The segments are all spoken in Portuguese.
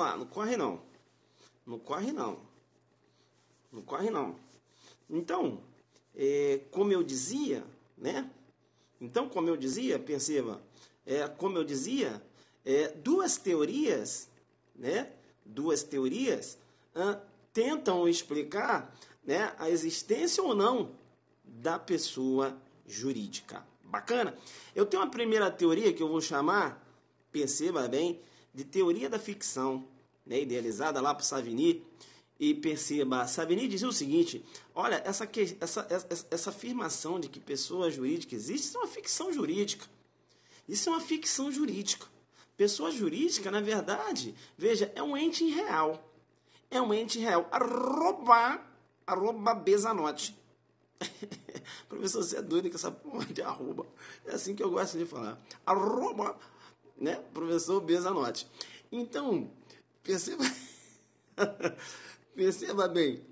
lá, não corre não. Não corre não. Não corre não. Então, como eu dizia, né? Então, como eu dizia, perceba, como eu dizia, duas teorias, né? Duas teorias tentam explicar, né, a existência ou não da pessoa jurídica. Bacana? Eu tenho uma primeira teoria que eu vou chamar, perceba bem, de teoria da ficção, né, idealizada lá por Savigny. E perceba, Savigny dizia o seguinte: olha, essa afirmação de que pessoa jurídica existe, isso é uma ficção jurídica. Isso é uma ficção jurídica. Pessoa jurídica, na verdade, veja, é um ente irreal. É um ente real. Arroba Bezanotti. Professor, você é doido com essa porra de arroba. É assim que eu gosto de falar. Arroba, né? Professor Bezanotti. Então, perceba... perceba bem.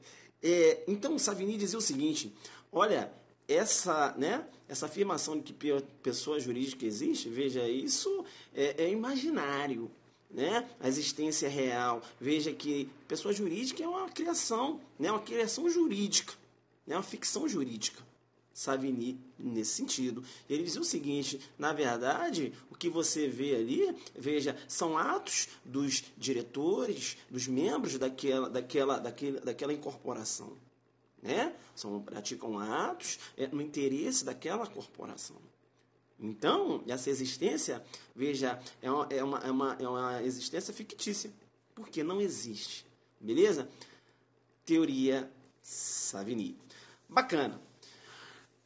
Então, Savigny dizia o seguinte: olha, essa afirmação de que pessoa jurídica existe, veja, isso é imaginário. Né? A existência real. Veja que pessoa jurídica é uma criação, né? Uma criação jurídica, né? Uma ficção jurídica. Savigny, nesse sentido. Ele dizia o seguinte: na verdade, o que você vê ali, veja, são atos dos diretores, dos membros daquela incorporação. Né? Praticam atos no interesse daquela corporação. Então, essa existência, veja, é uma existência fictícia, porque não existe. Beleza? Teoria Savigny. Bacana.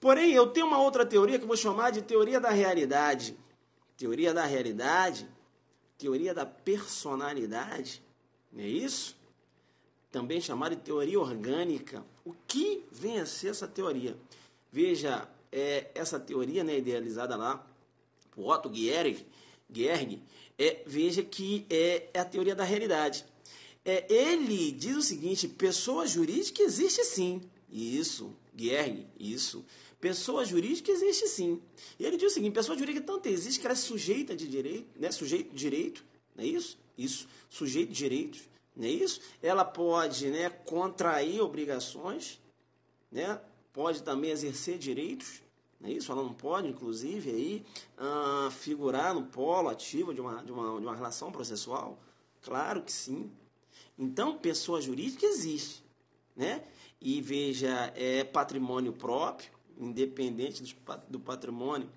Porém, eu tenho uma outra teoria que eu vou chamar de teoria da realidade. Teoria da realidade, teoria da personalidade, não é isso? Também chamada de teoria orgânica. O que vem a ser essa teoria? Veja, essa teoria, né, idealizada lá por Otto Gehrig, veja que é a teoria da realidade. Ele diz o seguinte: pessoa jurídica existe sim. Isso, Gehrig, isso. Pessoa jurídica existe sim. E ele diz o seguinte: pessoa jurídica tanto existe que ela é sujeita de direito, né? Sujeito de direito, não é isso? Isso, sujeito de direitos, não é isso? Ela pode, né, contrair obrigações, né? Pode também exercer direitos, não é isso? Ela não pode, inclusive, aí, figurar no polo ativo de uma relação processual? Claro que sim. Então, pessoa jurídica existe, né? E veja, é patrimônio próprio, independente do patrimônio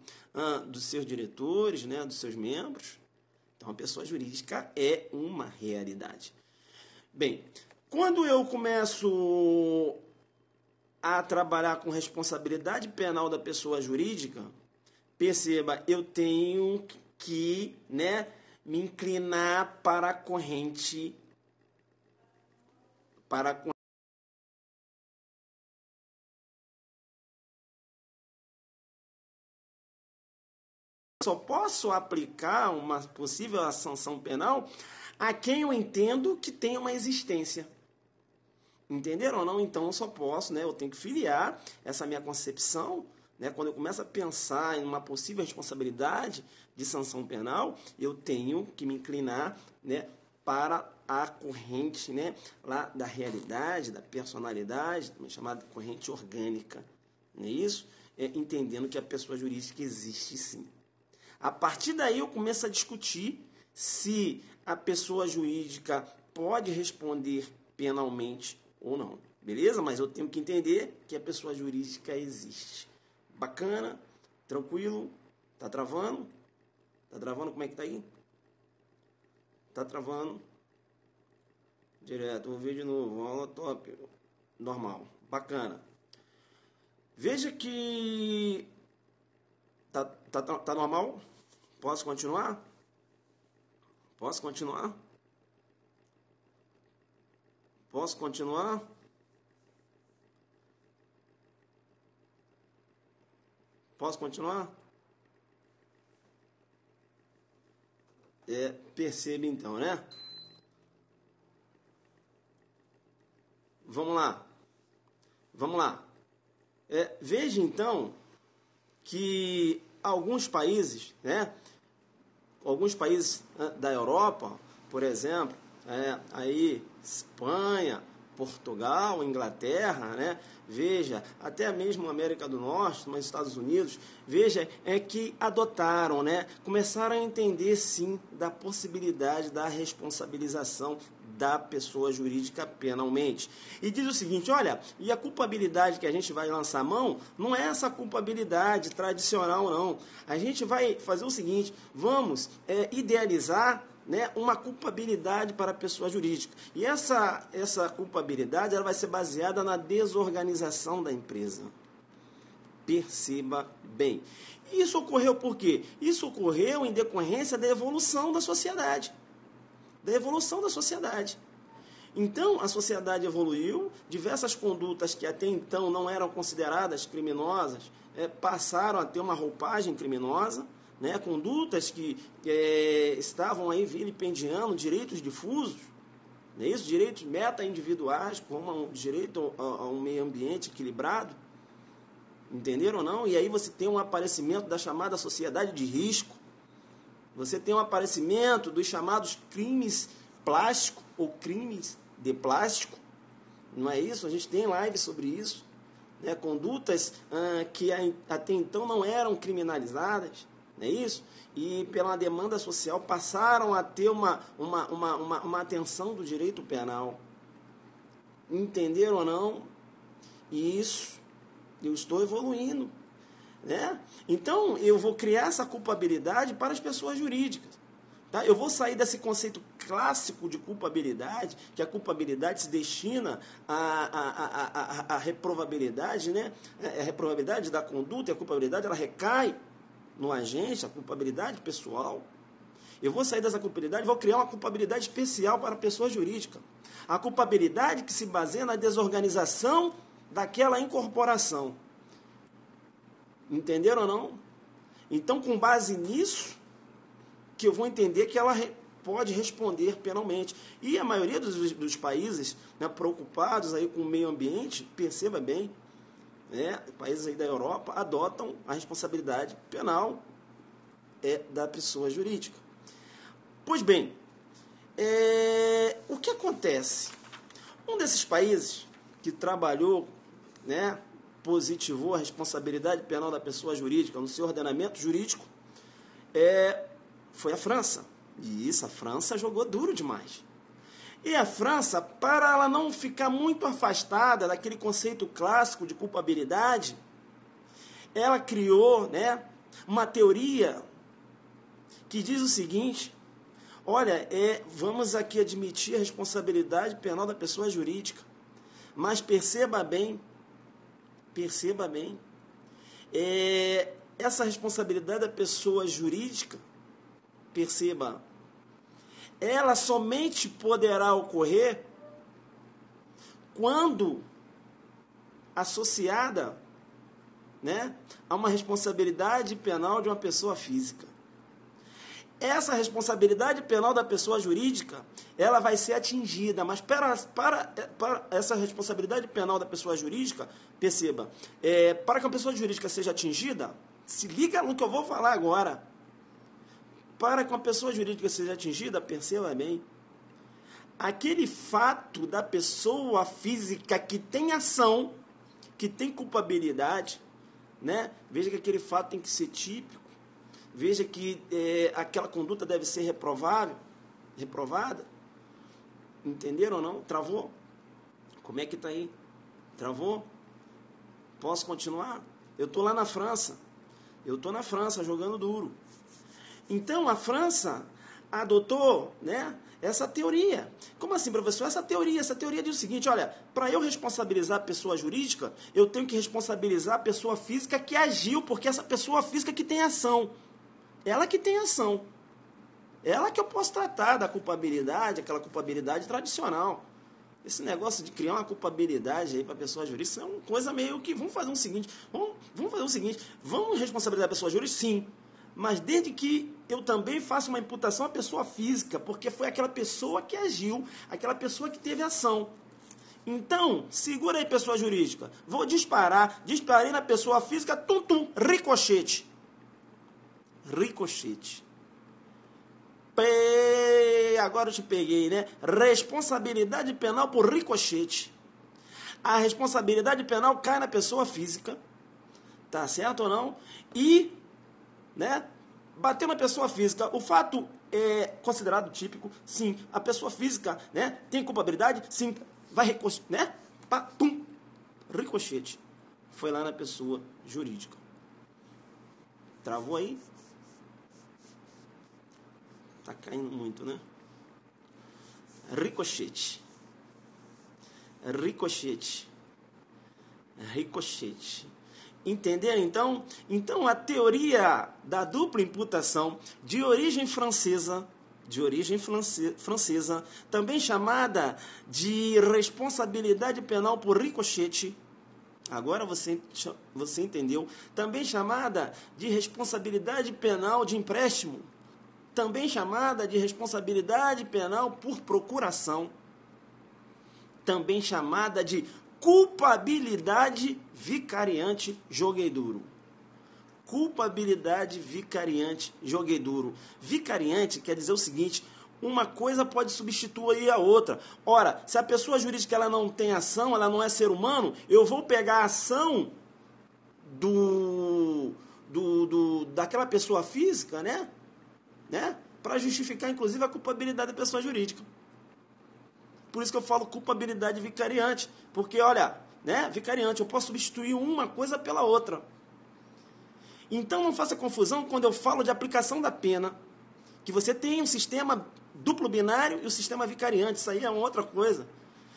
dos seus diretores, né, dos seus membros. Então, a pessoa jurídica é uma realidade. Bem, quando eu começo a trabalhar com responsabilidade penal da pessoa jurídica, perceba, eu tenho que, né, me inclinar para a corrente, só posso aplicar uma possível sanção penal a quem eu entendo que tem uma existência. Entenderam ou não? Então eu só posso, né? Eu tenho que filiar essa minha concepção, né? Quando eu começo a pensar em uma possível responsabilidade de sanção penal, eu tenho que me inclinar, né, para a corrente, né, lá da realidade, da personalidade, também chamada corrente orgânica. Não é isso? Entendendo que a pessoa jurídica existe sim. A partir daí eu começo a discutir se a pessoa jurídica pode responder penalmente ou não. Beleza? Mas eu tenho que entender que a pessoa jurídica existe. Bacana? Tranquilo? Tá travando? Tá travando? Como é que tá aí? Tá travando? Direto. Vou ver de novo. Aula top. Normal. Bacana. Veja que... Tá normal? Posso continuar? Posso continuar? Posso continuar? Posso continuar? Perceba então, né? Vamos lá. Vamos lá. Veja então que alguns países, né? Alguns países da Europa, por exemplo, aí Espanha, Portugal, Inglaterra, né? Veja, até mesmo América do Norte, nos Estados Unidos, veja, que adotaram, né? Começaram a entender, sim, da possibilidade da responsabilização da pessoa jurídica penalmente. E diz o seguinte, olha, e a culpabilidade que a gente vai lançar a mão não é essa culpabilidade tradicional, não. A gente vai fazer o seguinte, vamos idealizar, né, uma culpabilidade para a pessoa jurídica. E essa culpabilidade ela vai ser baseada na desorganização da empresa. Perceba bem. Isso ocorreu por quê? Isso ocorreu em decorrência da evolução da sociedade. Da evolução da sociedade. Então, a sociedade evoluiu, diversas condutas que até então não eram consideradas criminosas passaram a ter uma roupagem criminosa, né, condutas que estavam aí vilipendiando direitos difusos, não é isso? Direitos meta-individuais, como o direito a um meio ambiente equilibrado, entenderam ou não? E aí você tem um aparecimento da chamada sociedade de risco, você tem um aparecimento dos chamados crimes plásticos ou crimes de plástico, não é isso? A gente tem live sobre isso, né? Condutas que até então não eram criminalizadas, não é isso? E pela demanda social passaram a ter uma atenção do direito penal. Entenderam ou não? Isso, eu estou evoluindo, né? Então, eu vou criar essa culpabilidade para as pessoas jurídicas. Tá? Eu vou sair desse conceito clássico de culpabilidade, que a culpabilidade se destina à reprovabilidade, né? A reprovabilidade da conduta e a culpabilidade ela recai no agente, a culpabilidade pessoal. Eu vou sair dessa culpabilidade e vou criar uma culpabilidade especial para a pessoa jurídica. A culpabilidade que se baseia na desorganização daquela incorporação. Entenderam ou não? Então, com base nisso, que eu vou entender que ela pode responder penalmente. E a maioria dos países, né, preocupados aí com o meio ambiente, perceba bem, países aí da Europa adotam a responsabilidade penal da pessoa jurídica. Pois bem, o que acontece? Um desses países que trabalhou, né, positivou a responsabilidade penal da pessoa jurídica no seu ordenamento jurídico foi a França. E isso, a França jogou duro demais. E a França, para ela não ficar muito afastada daquele conceito clássico de culpabilidade, ela criou, né, uma teoria que diz o seguinte, olha, vamos aqui admitir a responsabilidade penal da pessoa jurídica, mas perceba bem, essa responsabilidade da pessoa jurídica, perceba, ela somente poderá ocorrer quando associada, né, a uma responsabilidade penal de uma pessoa física. Essa responsabilidade penal da pessoa jurídica, ela vai ser atingida, mas para essa responsabilidade penal da pessoa jurídica, perceba, para que a pessoa jurídica seja atingida, se liga no que eu vou falar agora. Para que uma pessoa jurídica seja atingida, perceba bem, aquele fato da pessoa física que tem ação, que tem culpabilidade, né? Veja que aquele fato tem que ser típico, veja que aquela conduta deve ser reprovada, entenderam ou não? Travou? Como é que está aí? Travou? Posso continuar? Eu estou lá na França, jogando duro. Então, a França adotou, né, essa teoria. Como assim, professor? Essa teoria diz o seguinte, olha, para eu responsabilizar a pessoa jurídica, eu tenho que responsabilizar a pessoa física que agiu, porque essa pessoa física que tem ação. Ela que tem ação. Ela que eu posso tratar da culpabilidade, aquela culpabilidade tradicional. Esse negócio de criar uma culpabilidade aí para a pessoa jurídica é uma coisa meio que... Vamos fazer o seguinte, vamos responsabilizar a pessoa jurídica? Sim. Mas desde que eu também faça uma imputação à pessoa física, porque foi aquela pessoa que agiu, aquela pessoa que teve ação. Então, segura aí, pessoa jurídica. Vou disparei na pessoa física, tum, ricochete. Agora eu te peguei, né? Responsabilidade penal por ricochete. A responsabilidade penal cai na pessoa física, tá certo ou não? E, né, bateu na pessoa física. O fato é considerado típico? Sim. A pessoa física, né, tem culpabilidade? Sim. Vai ricochete, né? Pum. Ricochete. Foi lá na pessoa jurídica. Travou aí? Tá caindo muito, né? Ricochete. Ricochete. Ricochete. Entenderam, então? Então, a teoria da dupla imputação de origem francesa, também chamada de responsabilidade penal por ricochete, agora você entendeu, também chamada de responsabilidade penal de empréstimo, também chamada de responsabilidade penal por procuração, também chamada de culpabilidade vicariante joguei duro. Culpabilidade vicariante joguei duro. Vicariante quer dizer o seguinte: uma coisa pode substituir a outra. Ora, se a pessoa jurídica ela não tem ação, ela não é ser humano, eu vou pegar a ação daquela pessoa física, né? Para justificar, inclusive, a culpabilidade da pessoa jurídica. Por isso que eu falo culpabilidade vicariante. Porque, olha, né, vicariante, eu posso substituir uma coisa pela outra. Então, não faça confusão quando eu falo de aplicação da pena, que você tem um sistema duplo binário e o sistema vicariante. Isso aí é uma outra coisa.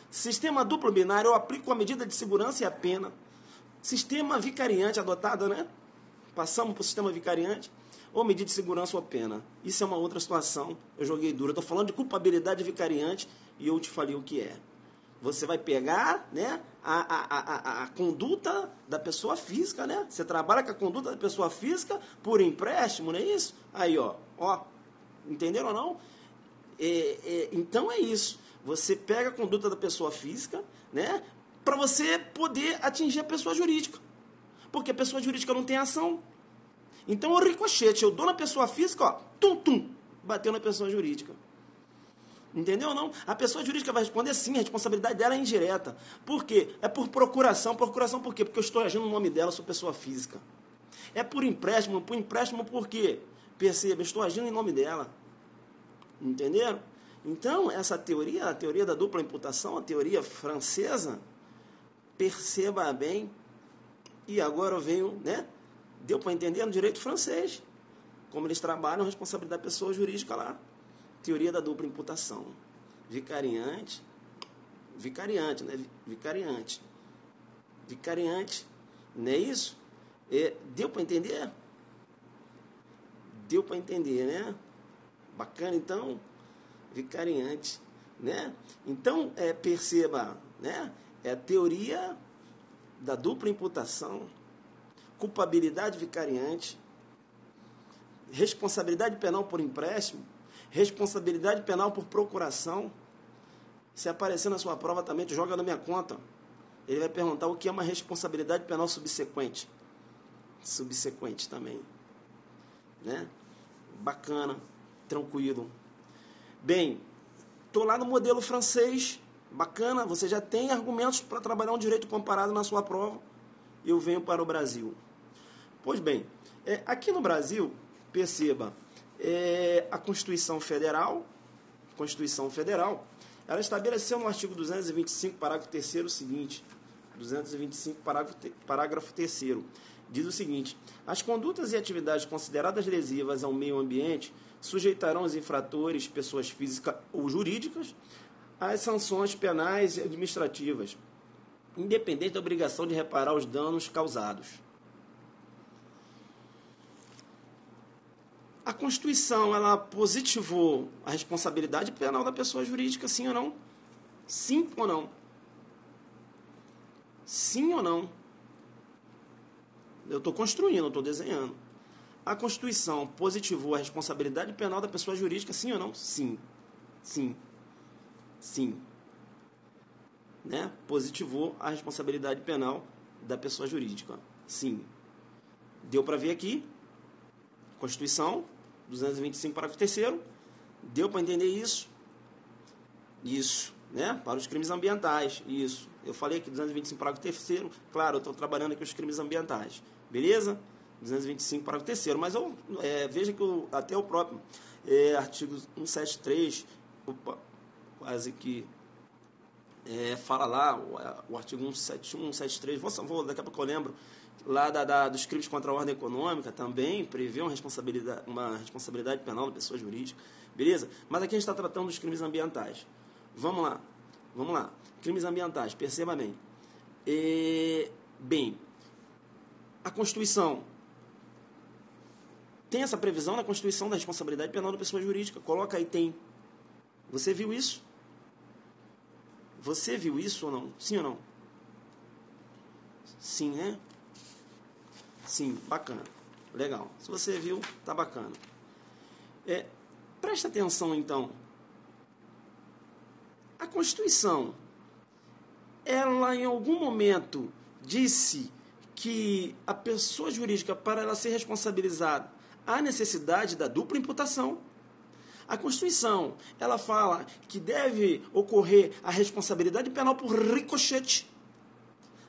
Sistema duplo binário, eu aplico a medida de segurança e a pena. Sistema vicariante adotado, né? Passamos para o sistema vicariante. Ou medida de segurança ou pena. Isso é uma outra situação. Eu joguei duro. Estou falando de culpabilidade vicariante e eu te falei o que é. Você vai pegar, né, a conduta da pessoa física, né? Você trabalha com a conduta da pessoa física por empréstimo, não é isso? Aí, ó. Entenderam ou não? Então é isso. Você pega a conduta da pessoa física, né, para você poder atingir a pessoa jurídica. Porque a pessoa jurídica não tem ação. Então, o ricochete, eu dou na pessoa física, ó, bateu na pessoa jurídica. Entendeu ou não? A pessoa jurídica vai responder sim, a responsabilidade dela é indireta. Por quê? É por procuração. Procuração por quê? Porque eu estou agindo no nome dela, sou pessoa física. É por empréstimo por quê? Perceba, eu estou agindo em nome dela. Entenderam? Então, essa teoria, a teoria da dupla imputação, a teoria francesa, perceba bem, e agora eu venho, né? Deu para entender no direito francês, como eles trabalham a responsabilidade da pessoa jurídica lá. Teoria da dupla imputação. Vicariante, né? Vicariante, não é isso? Deu para entender? Deu para entender, né? Bacana, então, vicariante, né? Então, perceba, né? É a teoria da dupla imputação, culpabilidade vicariante, responsabilidade penal por empréstimo, responsabilidade penal por procuração. Se aparecer na sua prova também, tu joga na minha conta. Ele vai perguntar o que é uma responsabilidade penal subsequente. Subsequente também, né? Bacana, tranquilo. Bem, estou lá no modelo francês, bacana, você já tem argumentos para trabalhar um direito comparado na sua prova. Eu venho para o Brasil. Pois bem, aqui no Brasil, perceba, a Constituição Federal, ela estabeleceu no artigo 225, parágrafo 3º, o seguinte, 225, parágrafo 3º, diz o seguinte: as condutas e atividades consideradas lesivas ao meio ambiente sujeitarão os infratores, pessoas físicas ou jurídicas, às sanções penais e administrativas, independente da obrigação de reparar os danos causados. A Constituição, ela positivou a responsabilidade penal da pessoa jurídica, sim ou não? Sim ou não? Sim ou não? Eu estou construindo, eu estou desenhando. A Constituição positivou a responsabilidade penal da pessoa jurídica, sim ou não? Sim. Sim. Sim. Né? Positivou a responsabilidade penal da pessoa jurídica. Sim. Deu para ver aqui? Constituição, 225, parágrafo 3º, Deu para entender isso? Isso, né? Para os crimes ambientais, isso. Eu falei aqui 225, parágrafo 3º, claro, eu estou trabalhando aqui os crimes ambientais, beleza? 225, parágrafo 3º, mas veja que até o próprio artigo 173, quase que fala lá, o artigo 171, 173, daqui a pouco eu lembro, lá dos crimes contra a ordem econômica também prevê uma responsabilidade penal da pessoa jurídica, beleza? Mas aqui a gente está tratando dos crimes ambientais. Vamos lá. Crimes ambientais, perceba bem. Bem, a Constituição tem essa previsão na Constituição da responsabilidade penal da pessoa jurídica. Coloca aí, tem. Você viu isso? Você viu isso ou não? Sim ou não? Sim, né? Sim, bacana. Legal. Se você viu, tá bacana. Presta atenção, então. A Constituição, ela em algum momento disse que a pessoa jurídica, para ela ser responsabilizada, há necessidade da dupla imputação. A Constituição, ela fala que deve ocorrer a responsabilidade penal por ricochete.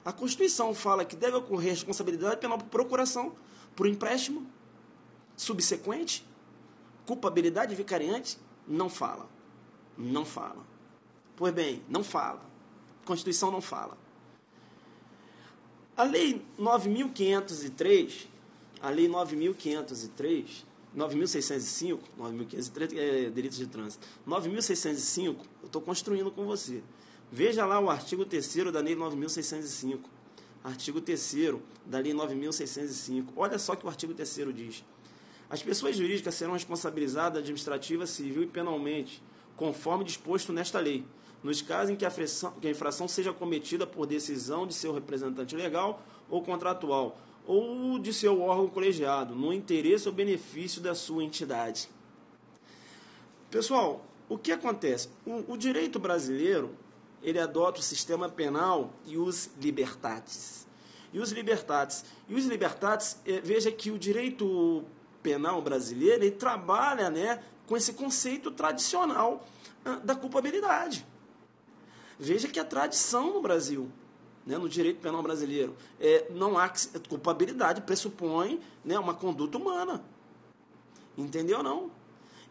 A Constituição fala que deve ocorrer a responsabilidade penal por procuração, por empréstimo, subsequente, culpabilidade vicariante. Não fala. Não fala. Pois bem, não fala. A Constituição não fala. A Lei 9.503, a Lei 9.503, 9.605, 9.503 é delitos de trânsito. 9.605, eu estou construindo com você. Veja lá o artigo 3º da Lei 9.605. Artigo 3º da Lei 9.605. Olha só o que o artigo 3º diz. As pessoas jurídicas serão responsabilizadas administrativa, civil e penalmente, conforme disposto nesta lei, nos casos em que a infração seja cometida por decisão de seu representante legal ou contratual, ou de seu órgão colegiado, no interesse ou benefício da sua entidade. Pessoal, o que acontece? O direito brasileiro, ele adota o sistema penal e os libertatis. Veja que o direito penal brasileiro, ele trabalha, né, com esse conceito tradicional da culpabilidade. Veja que a tradição no Brasil, né, no direito penal brasileiro, não há culpabilidade, pressupõe, né, uma conduta humana. Entendeu ou não?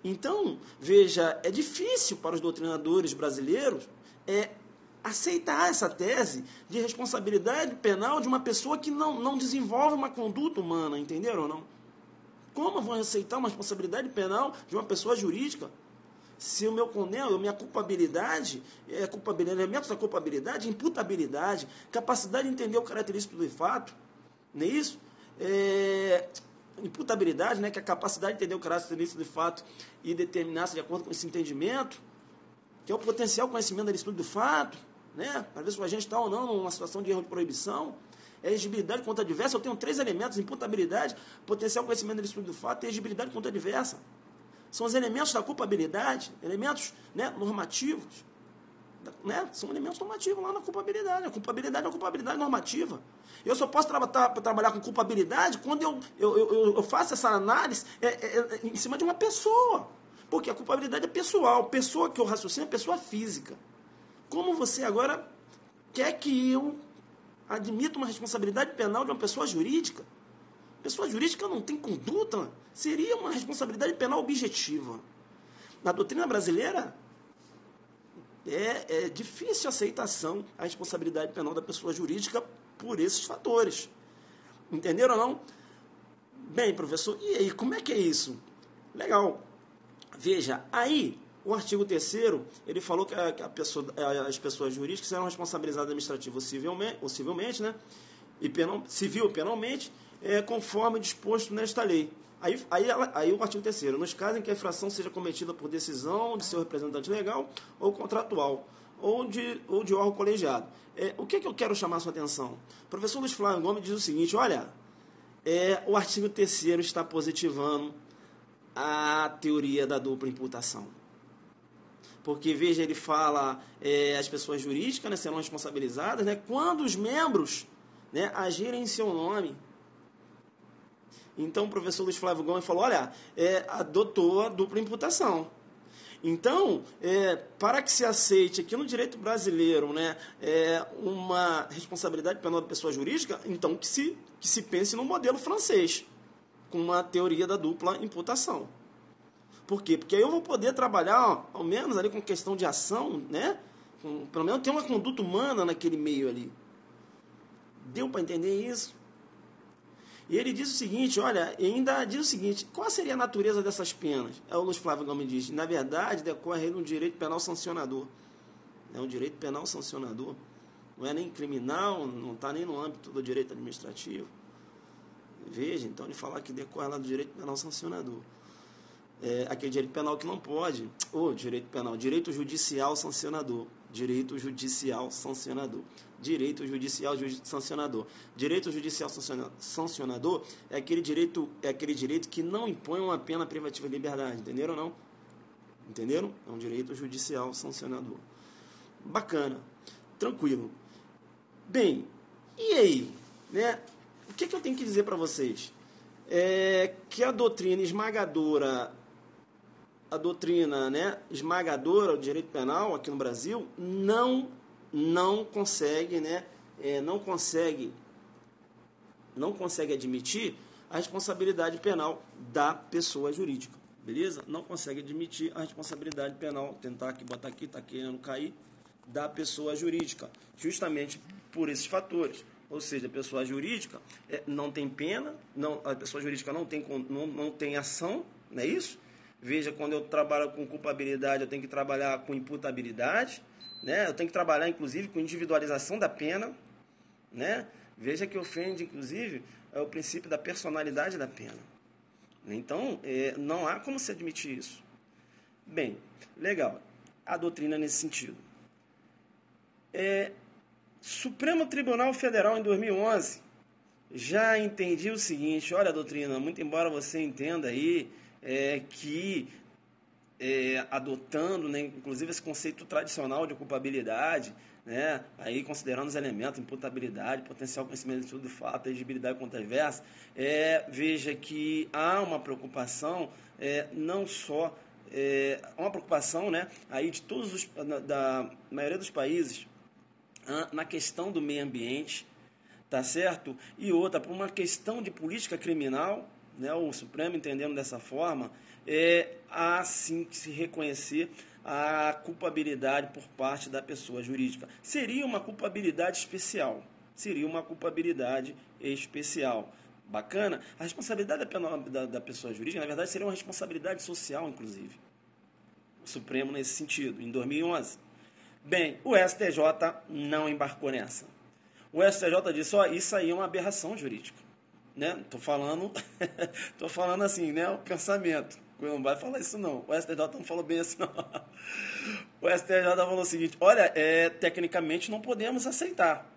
Então, veja, é difícil para os doutrinadores brasileiros aceitar essa tese de responsabilidade penal de uma pessoa que não desenvolve uma conduta humana, entenderam ou não? Como vão aceitar uma responsabilidade penal de uma pessoa jurídica? Se o meu condeno, a minha culpabilidade, elementos da culpabilidade, imputabilidade, capacidade de entender o característico do fato, não é isso? Imputabilidade, né, que é a capacidade de entender o característico do fato e determinar-se de acordo com esse entendimento, que é o potencial conhecimento da licitude do fato, né, para ver se o agente está ou não numa situação de erro de proibição. Elegibilidade contra adversa, eu tenho 3 elementos: imputabilidade, potencial conhecimento da licitude do fato e elegibilidade contra adversa. São os elementos da culpabilidade, elementos, né, normativos. Né? São elementos normativos lá na culpabilidade. A culpabilidade é uma culpabilidade normativa. Eu só posso trabalhar com culpabilidade quando eu faço essa análise em cima de uma pessoa. Porque a culpabilidade é pessoal. Pessoa que eu raciocino é pessoa física. Como você agora quer que eu admita uma responsabilidade penal de uma pessoa jurídica? Pessoa jurídica não tem conduta, seria uma responsabilidade penal objetiva. Na doutrina brasileira, é difícil a aceitação a responsabilidade penal da pessoa jurídica por esses fatores. Entenderam ou não? Bem, professor, e aí, como é que é isso? Legal. Veja, aí, o artigo 3º, ele falou que as pessoas jurídicas serão responsabilizadas administrativamente ou civilmente, né? Civil e penalmente, conforme disposto nesta lei. Aí o artigo 3º, nos casos em que a infração seja cometida por decisão de seu representante legal ou contratual, ou de órgão colegiado. O que eu quero chamar a sua atenção? O professor Luiz Flávio Gomes diz o seguinte: olha, o artigo 3º está positivando a teoria da dupla imputação. Porque, veja, ele fala, as pessoas jurídicas, né, serão responsabilizadas, né, quando os membros, né, agirem em seu nome. Então, o professor Luiz Flávio Gomes falou, olha, adotou a dupla imputação. Então, para que se aceite aqui no direito brasileiro, né, uma responsabilidade penal da pessoa jurídica, então que se pense no modelo francês, com uma teoria da dupla imputação. Por quê? Porque aí eu vou poder trabalhar, ao menos ali com questão de ação, né? Pelo menos ter uma conduta humana naquele meio ali. Deu para entender isso? E ele diz o seguinte, olha, ainda diz o seguinte, qual seria a natureza dessas penas? O Luiz Flávio Gomes diz, na verdade, decorre de um direito penal sancionador. É um direito penal sancionador. Não é nem criminal, não está nem no âmbito do direito administrativo. Veja, então ele fala que decorre lá do direito penal sancionador. Aquele direito penal que não pode, direito penal, direito judicial sancionador, direito judicial sancionador, direito judicial sancionador. Direito judicial sancionador é aquele direito que não impõe uma pena privativa de liberdade, entenderam ou não? Entenderam? É um direito judicial sancionador. Bacana, tranquilo. Bem, e aí, né? O que eu tenho que dizer para vocês? Que a doutrina esmagadora, esmagadora do direito penal aqui no Brasil não consegue, né, não consegue admitir a responsabilidade penal da pessoa jurídica, beleza? Não consegue admitir a responsabilidade penal, tentar aqui, botar aqui, tá querendo cair, da pessoa jurídica, justamente por esses fatores. Ou seja, a pessoa jurídica não tem pena, a pessoa jurídica não tem ação, não é isso? Veja, quando eu trabalho com culpabilidade, eu tenho que trabalhar com imputabilidade, né? Eu tenho que trabalhar, inclusive, com individualização da pena, né? Veja que ofende, inclusive, o princípio da personalidade da pena. Então, não há como se admitir isso. Bem, legal. A doutrina nesse sentido. Supremo Tribunal Federal, em 2011, já entendia o seguinte, olha, doutrina, muito embora você entenda aí que adotando, né, inclusive esse conceito tradicional de culpabilidade, né, aí considerando os elementos, imputabilidade, potencial conhecimento de tudo de fato, elegibilidade controversa, veja que há uma preocupação, não só, uma preocupação, né, aí de todos da maioria dos países, na questão do meio ambiente, tá certo? E outra, por uma questão de política criminal, né, o Supremo entendendo dessa forma, há sim que se reconhecer a culpabilidade por parte da pessoa jurídica. Seria uma culpabilidade especial. Bacana? A responsabilidade da pessoa jurídica, na verdade, seria uma responsabilidade social, inclusive. O Supremo nesse sentido, em 2011. Bem, o STJ não embarcou nessa. O STJ disse, isso aí é uma aberração jurídica. Né? Tô falando assim, né? O pensamento. Não vai falar isso não. O STJ não falou bem assim não. O STJ falou o seguinte, olha, tecnicamente não podemos aceitar.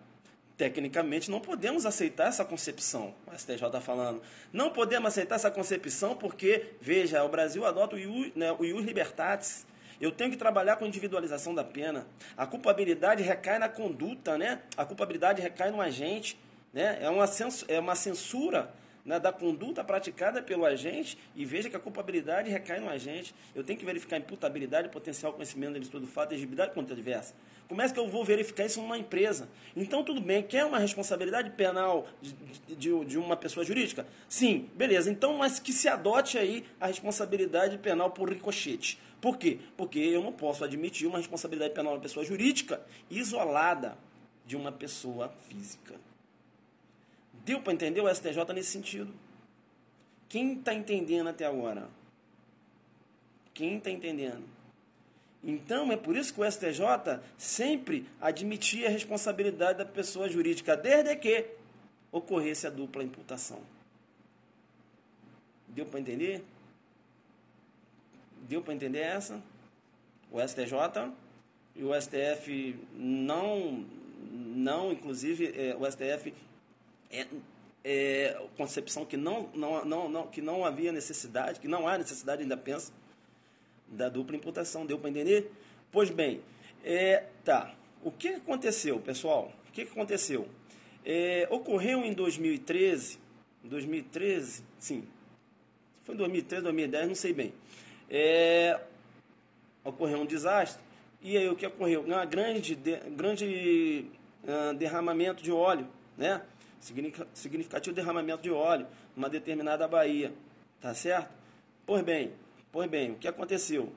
Tecnicamente não podemos aceitar essa concepção. O STJ está falando. Não podemos aceitar essa concepção porque, veja, o Brasil adota o ius libertatis. Eu tenho que trabalhar com individualização da pena. A culpabilidade recai na conduta, né? A culpabilidade recai no agente, né? É uma censura, né, da conduta praticada pelo agente, e veja que a culpabilidade recai no agente. Eu tenho que verificar a imputabilidade, potencial conhecimento do fato, elegibilidade controversa. Como é que eu vou verificar isso numa empresa? Então, tudo bem, quer uma responsabilidade penal de uma pessoa jurídica? Sim, beleza. Então, mas que se adote aí a responsabilidade penal por ricochete. Por quê? Porque eu não posso admitir uma responsabilidade penal de uma pessoa jurídica isolada de uma pessoa física. Deu para entender o STJ nesse sentido? Quem está entendendo até agora? Quem está entendendo? Então, é por isso que o STJ sempre admitia a responsabilidade da pessoa jurídica, desde que ocorresse a dupla imputação. Deu para entender? Deu para entender essa? O STJ e o STF não inclusive, o STF concepção que não havia necessidade, que não há necessidade, ainda pensa, da dupla imputação. Deu para entender? Pois bem, tá. O que aconteceu, pessoal? O que aconteceu? Ocorreu em 2013, sim, foi em 2013, 2010, não sei bem. ocorreu um desastre. E aí o que ocorreu? Um grande derramamento de óleo, né? Significativo derramamento de óleo numa determinada baía, tá certo? Pois bem, o que aconteceu?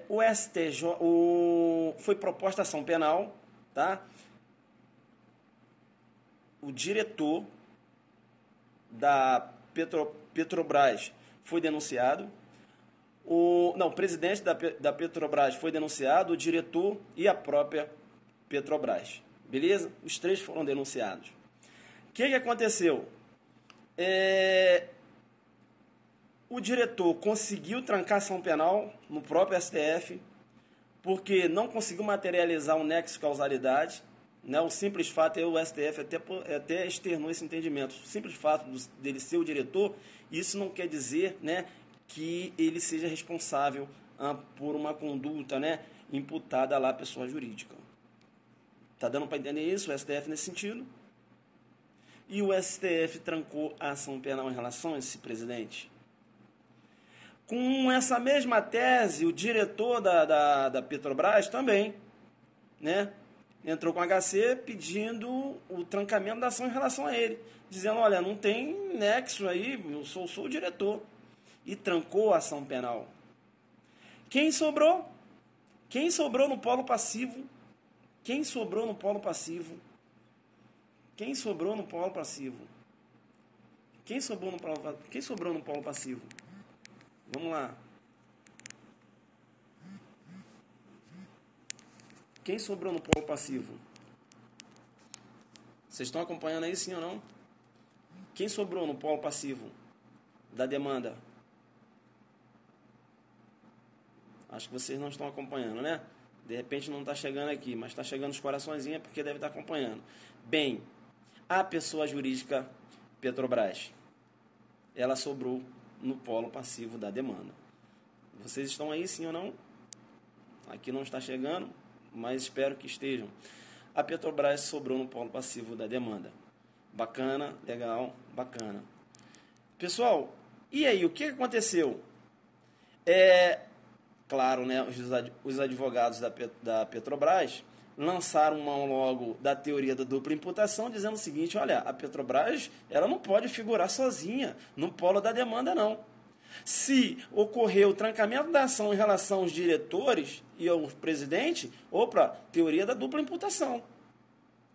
O STJ, foi proposta ação penal, tá? O diretor da Petrobras foi denunciado. O presidente da Petrobras foi denunciado, o diretor e a própria Petrobras. Beleza? Os três foram denunciados. O que aconteceu? O diretor conseguiu trancar ação penal no próprio STF, porque não conseguiu materializar o nexo de causalidade. Né? O simples fato, o STF até externou esse entendimento. O simples fato dele ser o diretor, isso não quer dizer, né, que ele seja responsável por uma conduta, né, imputada lá à pessoa jurídica. Está dando para entender isso, o STF nesse sentido? E o STF trancou a ação penal em relação a esse presidente. Com essa mesma tese, o diretor da Petrobras também, né, entrou com HC pedindo o trancamento da ação em relação a ele, dizendo, olha, não tem nexo aí, eu sou o diretor. E trancou a ação penal. Quem sobrou? Quem sobrou no polo passivo? Quem sobrou no polo passivo? Quem sobrou no polo passivo? Quem sobrou no polo passivo? Vamos lá. Quem sobrou no polo passivo? Vocês estão acompanhando aí, sim ou não? Quem sobrou no polo passivo da demanda? Acho que vocês não estão acompanhando, né? De repente não está chegando aqui, mas está chegando os coraçõezinhos porque deve estar acompanhando. Bem, a pessoa jurídica Petrobras, ela sobrou no polo passivo da demanda. Vocês estão aí, sim ou não? Aqui não está chegando, mas espero que estejam. A Petrobras sobrou no polo passivo da demanda. Bacana, legal, bacana. Pessoal, e aí, o que aconteceu? Claro, né, os advogados da Petrobras lançaram mão logo da teoria da dupla imputação, dizendo o seguinte, olha, a Petrobras ela não pode figurar sozinha no polo da demanda, não. Se ocorreu o trancamento da ação em relação aos diretores e ao presidente, teoria da dupla imputação.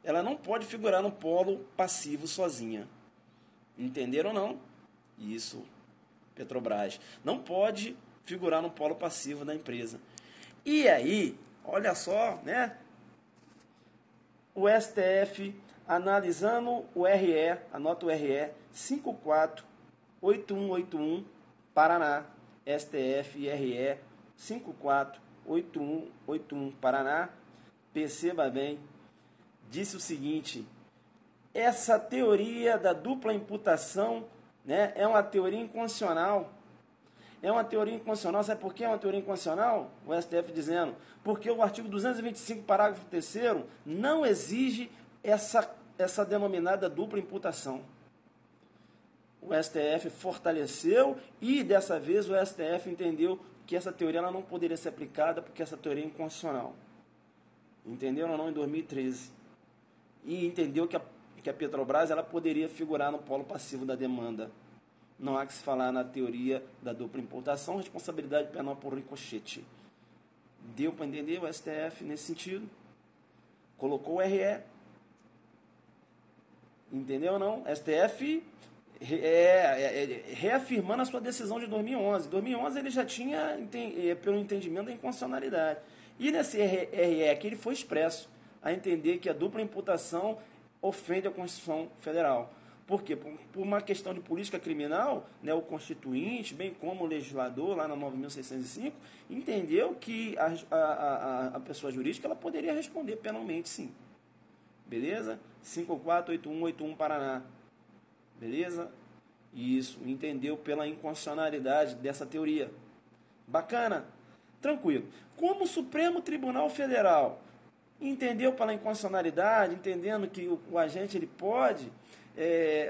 Ela não pode figurar no polo passivo sozinha. Entenderam ou não? Isso, Petrobras. Não pode figurar no polo passivo da empresa. E aí, olha só, né? O STF analisando o RE, anota o RE 548181 Paraná, STF RE 548181 Paraná, perceba bem, disse o seguinte: essa teoria da dupla imputação, né, é uma teoria inconstitucional. É uma teoria inconstitucional. Sabe por que é uma teoria inconstitucional? O STF dizendo, porque o artigo 225, parágrafo 3º, não exige essa denominada dupla imputação. O STF fortaleceu e, dessa vez, o STF entendeu que essa teoria ela não poderia ser aplicada porque essa teoria é inconstitucional. Entenderam ou não? Em 2013. E entendeu que a Petrobras ela poderia figurar no polo passivo da demanda. Não há que se falar na teoria da dupla imputação, responsabilidade penal por ricochete. Deu para entender o STF nesse sentido? Colocou o RE. Entendeu ou não? STF reafirmando a sua decisão de 2011. Em 2011 ele já tinha, pelo entendimento, da inconstitucionalidade. E nesse RE aqui ele foi expresso a entender que a dupla imputação ofende a Constituição Federal. Por quê? Por uma questão de política criminal, né, o constituinte, bem como o legislador, lá na 9.605, entendeu que a pessoa jurídica ela poderia responder penalmente, sim. Beleza? 548181 Paraná. Beleza? Isso, entendeu pela inconstitucionalidade dessa teoria. Bacana? Tranquilo. Como o Supremo Tribunal Federal entendeu pela inconstitucionalidade, entendendo que o agente ele pode...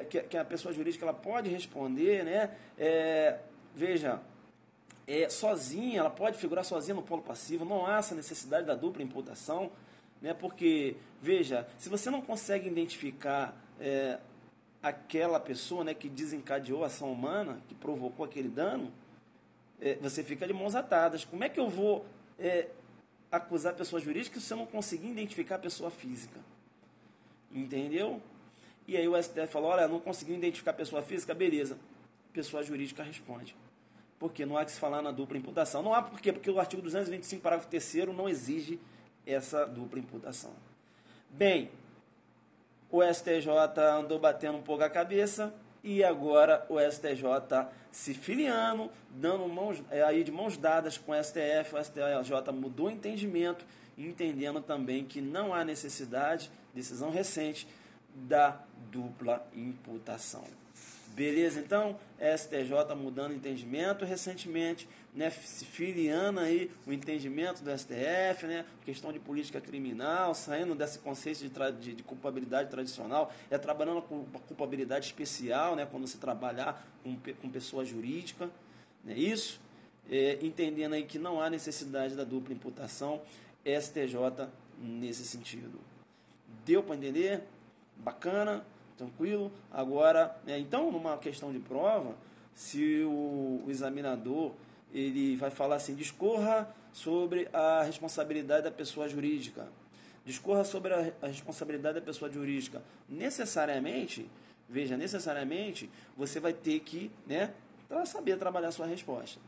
que a pessoa jurídica ela pode responder, né? Veja, sozinha, ela pode figurar sozinha no polo passivo, não há essa necessidade da dupla imputação, né? Porque, veja, se você não consegue identificar aquela pessoa, né, que desencadeou a ação humana, que provocou aquele dano, você fica de mãos atadas. Como é que eu vou acusar a pessoa jurídica se eu não conseguir identificar a pessoa física? Entendeu? E aí o STF falou, olha, não conseguiu identificar a pessoa física, beleza. Pessoa jurídica responde. Porque não há que se falar na dupla imputação. Não há por quê? Porque o artigo 225, parágrafo 3º, não exige essa dupla imputação. Bem, o STJ andou batendo um pouco a cabeça e agora o STJ se filiando, dando aí de mãos dadas com o STF. O STJ mudou o entendimento, entendendo também que não há necessidade, decisão recente, da dupla imputação. Beleza? Então, STJ mudando o entendimento recentemente, né, se filiando aí o entendimento do STF, né, questão de política criminal, saindo desse conceito de culpabilidade tradicional, trabalhando com uma culpabilidade especial, né, quando se trabalhar com pessoa jurídica, né, isso, entendendo aí que não há necessidade da dupla imputação, STJ nesse sentido. Deu para entender? Bacana? Tranquilo? Agora, então, numa questão de prova, se o examinador ele vai falar assim, discorra sobre a responsabilidade da pessoa jurídica, discorra sobre a responsabilidade da pessoa jurídica, necessariamente, veja, necessariamente, você vai ter que, né, saber trabalhar a sua resposta.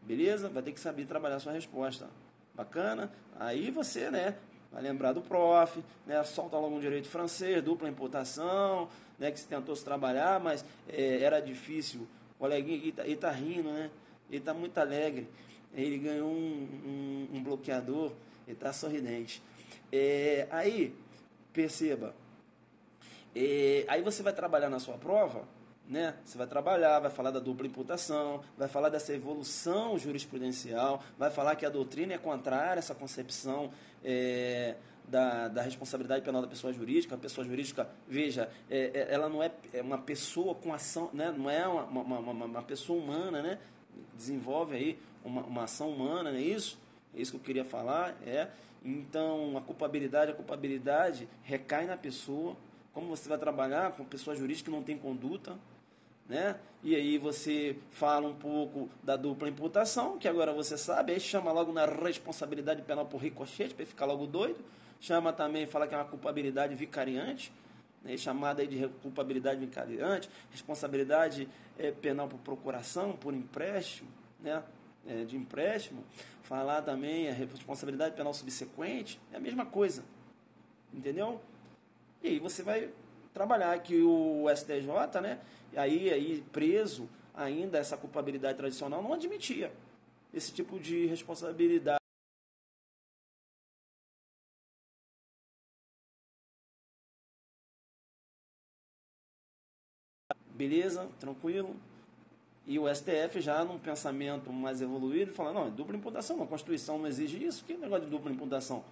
Beleza? Vai ter que saber trabalhar a sua resposta. Bacana? Aí você, né, vai lembrar do prof, né, solta logo um direito francês, dupla imputação, né, que se tentou se trabalhar, mas era difícil. O coleguinha ele tá rindo, né? Ele está muito alegre. Ele ganhou um bloqueador, ele está sorridente. Aí, perceba, aí você vai trabalhar na sua prova, né? Você vai trabalhar, vai falar da dupla imputação, vai falar dessa evolução jurisprudencial, vai falar que a doutrina é contrária a essa concepção da responsabilidade penal da pessoa jurídica. A pessoa jurídica, veja, ela não é uma pessoa com ação, né? Não é uma pessoa humana, né? Desenvolve aí uma ação humana, não é isso? É isso que eu queria falar. Então, a culpabilidade recai na pessoa. Como você vai trabalhar com pessoa jurídica que não tem conduta, né? E aí você fala um pouco da dupla imputação, que agora você sabe, aí chama logo na responsabilidade penal por ricochete, para ficar logo doido. Chama também, fala que é uma culpabilidade vicariante, né? Chamada aí de culpabilidade vicariante, responsabilidade penal por procuração, por empréstimo, né? De empréstimo. Falar também a responsabilidade penal subsequente, é a mesma coisa, entendeu? E aí você vai trabalhar que o STJ, né, aí preso ainda essa culpabilidade tradicional, não admitia esse tipo de responsabilidade. Beleza? Tranquilo? E o STF já num pensamento mais evoluído fala, não, é dupla imputação, não, a Constituição não exige isso, que negócio de dupla imputação?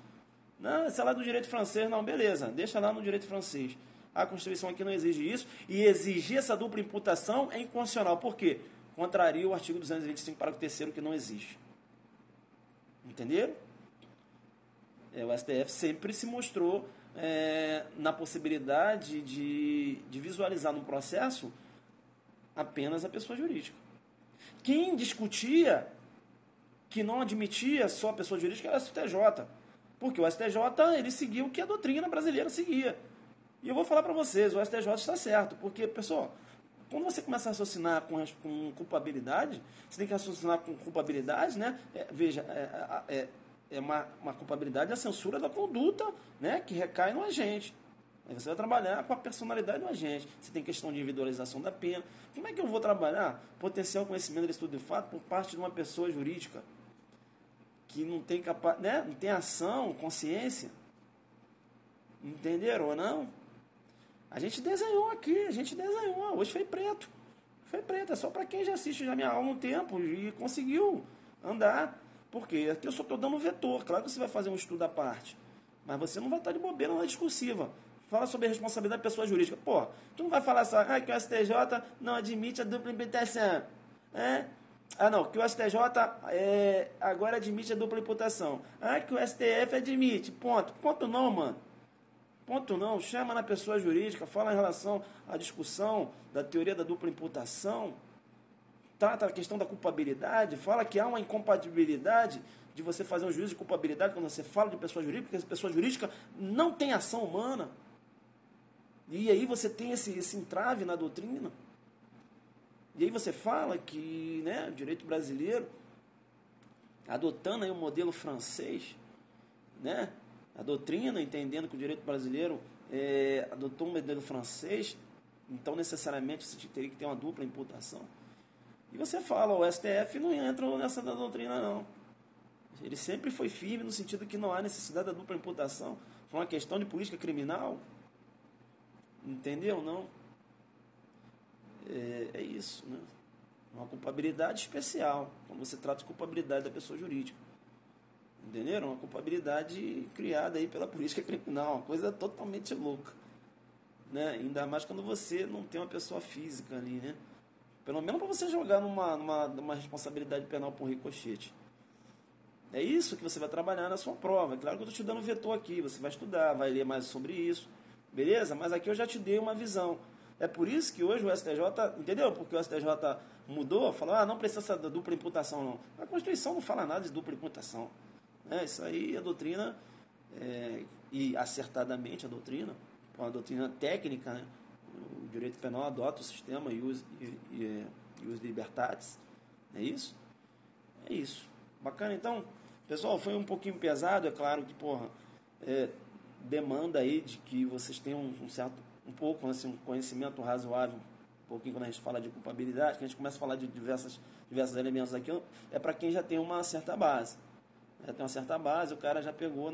Não, isso é lá do direito francês, não, beleza, deixa lá no direito francês. A Constituição aqui não exige isso, e exigir essa dupla imputação é inconstitucional. Por quê? Contraria o artigo 225, parágrafo 3º, que não existe. Entenderam? O STF sempre se mostrou na possibilidade de visualizar no processo apenas a pessoa jurídica. Quem discutia que não admitia só a pessoa jurídica era o STJ. Porque o STJ ele seguiu o que a doutrina brasileira seguia. E eu vou falar para vocês, o STJ está certo. Porque, pessoal, quando você começa a raciocinar com culpabilidade, você tem que raciocinar com culpabilidade, né? Veja, é uma culpabilidade, a censura da conduta, né, que recai no agente. Aí você vai trabalhar com a personalidade do agente. Você tem questão de individualização da pena. Como é que eu vou trabalhar potencial conhecimento de estudo de fato por parte de uma pessoa jurídica que não tem né, não tem ação, consciência? Entenderam ou não? A gente desenhou aqui, hoje foi preto. Foi preto, é só para quem já assiste já minha aula um tempo e conseguiu andar. Por quê? Aqui eu só estou dando um vetor. Claro que você vai fazer um estudo à parte, mas você não vai estar de bobeira na discursiva. Fala sobre a responsabilidade da pessoa jurídica. Pô, tu não vai falar só que o STJ não admite a dupla imputação. Não, que o STJ agora admite a dupla imputação. Que o STF admite. Ponto. Ponto não, mano. Ponto não. Chama na pessoa jurídica, fala em relação à discussão da teoria da dupla imputação, trata a questão da culpabilidade, fala que há uma incompatibilidade de você fazer um juízo de culpabilidade quando você fala de pessoa jurídica, porque essa pessoa jurídica não tem ação humana. E aí você tem esse entrave na doutrina. E aí você fala que, né, o direito brasileiro, adotando aí o modelo francês, né, a doutrina, entendendo que o direito brasileiro adotou um modelo francês, então necessariamente você teria que ter uma dupla imputação. E você fala, o STF não entra nessa doutrina não. Ele sempre foi firme no sentido que não há necessidade da dupla imputação. Foi uma questão de política criminal. Entendeu? Não. É isso, né? Uma culpabilidade especial, quando você trata de culpabilidade da pessoa jurídica. Entenderam? Uma culpabilidade criada aí pela política criminal, uma coisa totalmente louca. Né? Ainda mais quando você não tem uma pessoa física ali, né? Pelo menos para você jogar numa responsabilidade penal por ricochete. É isso que você vai trabalhar na sua prova. É claro que eu estou te dando um vetor aqui, você vai estudar, vai ler mais sobre isso, beleza? Mas aqui eu já te dei uma visão. É por isso que hoje o STJ, entendeu? Porque o STJ mudou, falou, não precisa da dupla imputação não. A Constituição não fala nada de dupla imputação. Isso aí a doutrina, e acertadamente a doutrina, uma doutrina técnica, né? O direito penal adota o sistema ius libertatis. É isso? É isso. Bacana, então, pessoal, foi um pouquinho pesado, é claro que, demanda aí de que vocês tenham um pouco, assim, um conhecimento razoável, um pouquinho quando a gente fala de culpabilidade, que a gente começa a falar de diversos elementos aqui, é para quem já tem uma certa base. Já tem uma certa base, o cara já pegou,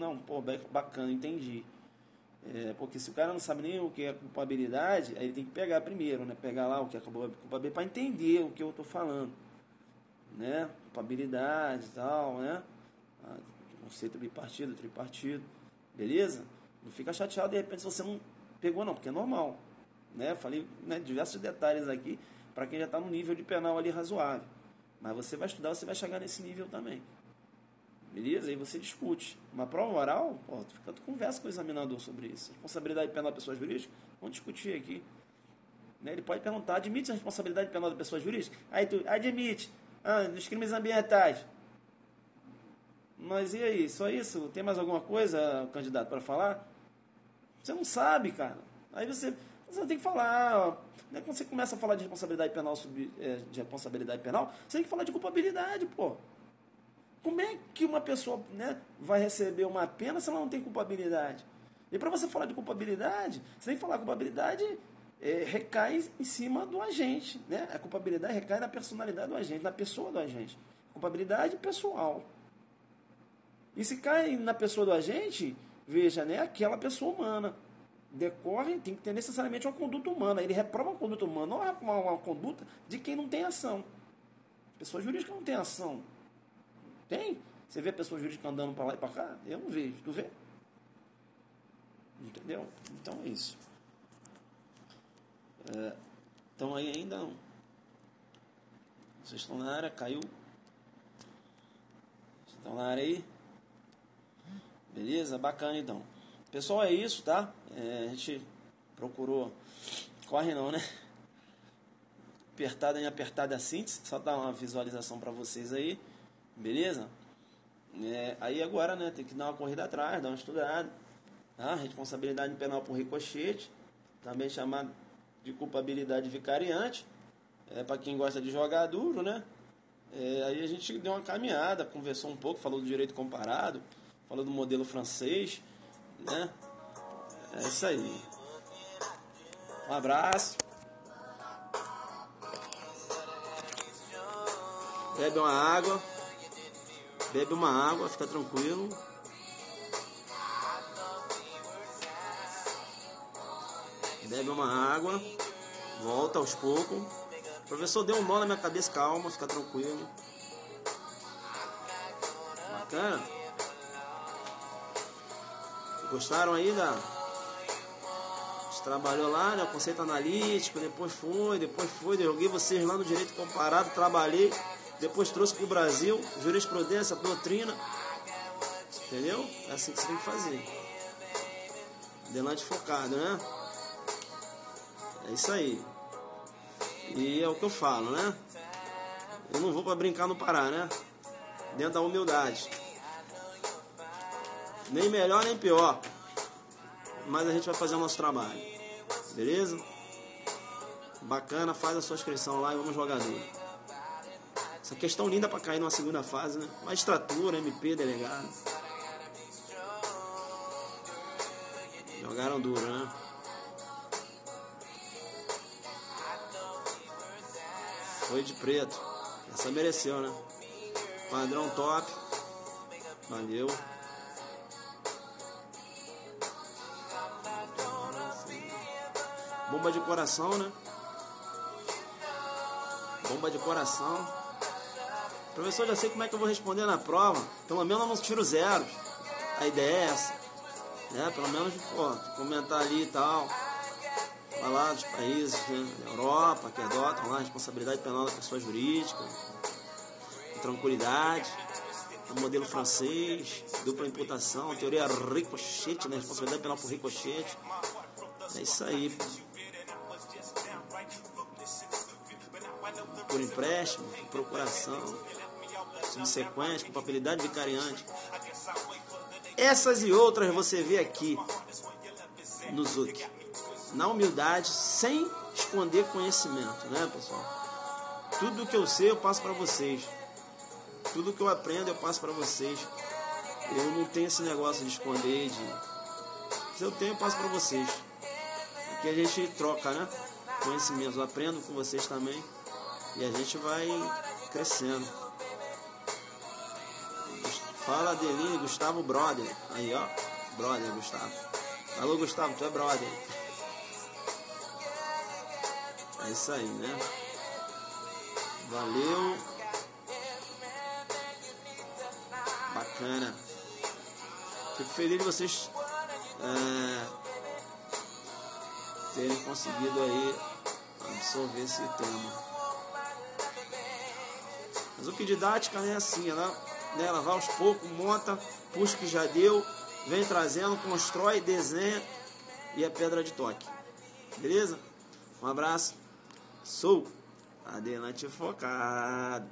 bacana, entendi. Porque se o cara não sabe nem o que é culpabilidade, aí ele tem que pegar primeiro, né? Pegar lá o que é culpabilidade para entender o que eu estou falando. Né? Culpabilidade e tal, né? Conceito bipartido, tripartido, beleza? Não fica chateado de repente se você não pegou não, porque é normal, né? Falei, né, diversos detalhes aqui para quem já está no nível de penal ali razoável, mas você vai estudar, você vai chegar nesse nível também, beleza? Aí você discute. Uma prova oral, tu conversa com o examinador sobre isso. Responsabilidade penal da pessoa jurídica, vamos discutir aqui, né? Ele pode perguntar, admite a responsabilidade penal da pessoa jurídica? Aí tu admite. Nos crimes ambientais. Mas e aí? Só isso? Tem mais alguma coisa, candidato, para falar? Você não sabe, cara. Aí você tem que falar. Né? Quando você começa a falar de responsabilidade penal, você tem que falar de culpabilidade, pô. Como é que uma pessoa, né, vai receber uma pena se ela não tem culpabilidade? E para você falar de culpabilidade, você tem que falar culpabilidade... recai em cima do agente, né? A culpabilidade recai na personalidade do agente, na pessoa do agente. Culpabilidade pessoal. E se cai na pessoa do agente, veja, né? Aquela pessoa humana. Tem que ter necessariamente uma conduta humana. Ele reprova a conduta humana, não é uma conduta de quem não tem ação. Pessoa jurídica não tem ação. Tem? Você vê pessoa jurídica andando para lá e para cá? Eu não vejo. Tu vê? Entendeu? Então é isso. Então aí ainda não. Vocês estão na área, caiu. Vocês estão na área aí? Beleza? Bacana então. Pessoal, é isso, tá? A gente procurou. Corre não, né? Apertada a síntese. Só dar uma visualização para vocês aí. Beleza? Aí agora, né? Tem que dar uma corrida atrás, dar uma estudada. Tá? Responsabilidade penal por ricochete. Também chamado de culpabilidade vicariante, para quem gosta de jogar duro, né? Aí a gente deu uma caminhada, conversou um pouco, falou do direito comparado, falou do modelo francês, né? É isso aí. Um abraço. Bebe uma água, fica tranquilo. Bebe uma água, volta aos poucos. O professor deu um nó na minha cabeça, calma, fica tranquilo. Bacana? Gostaram aí da... A gente trabalhou lá, né, o conceito analítico, depois foi, joguei vocês lá no direito comparado, trabalhei, depois trouxe para o Brasil, jurisprudência, doutrina, entendeu? É assim que você tem que fazer. Adelante focado, né? É isso aí. E é o que eu falo, né? Eu não vou para brincar no Pará, né? Dentro da humildade. Nem melhor, nem pior. Mas a gente vai fazer o nosso trabalho. Beleza? Bacana, faz a sua inscrição lá e vamos jogar duro. Essa questão linda para cair numa segunda fase, né? Magistratura, MP, delegado. Jogaram duro, né? Foi de preto. Essa mereceu, né? Padrão top. Valeu. Bomba de coração, né? Bomba de coração. Professor, já sei como é que eu vou responder na prova. Pelo menos eu não tiro zeros. A ideia é essa. Né? Pelo menos, comentar ali e tal. Falar dos países, né, da Europa, que adotam lá a responsabilidade penal da pessoa jurídica. Com tranquilidade. O modelo francês, dupla imputação, teoria ricochete, né? Responsabilidade penal por ricochete. É isso aí, pô. Por empréstimo, por procuração, subsequente, culpabilidade vicariante. Essas e outras você vê aqui no Zuc. Na humildade, sem esconder conhecimento, né, pessoal? Tudo que eu sei eu passo para vocês. Tudo que eu aprendo eu passo para vocês. Eu não tenho esse negócio de esconder, se eu tenho eu passo para vocês. Aqui a gente troca, né? Conhecimento. Eu aprendo com vocês também. E a gente vai crescendo. Fala Adeline, Gustavo, brother. Aí, ó. Brother, Gustavo. Alô, Gustavo, tu é brother. É isso aí, né? Valeu. Bacana. Fico feliz de vocês terem conseguido aí absorver esse tema. Mas o que didática é assim, ela vai aos poucos, monta, puxa que já deu, vem trazendo, constrói, desenha e é pedra de toque. Beleza? Um abraço. Sou Adelante Focado.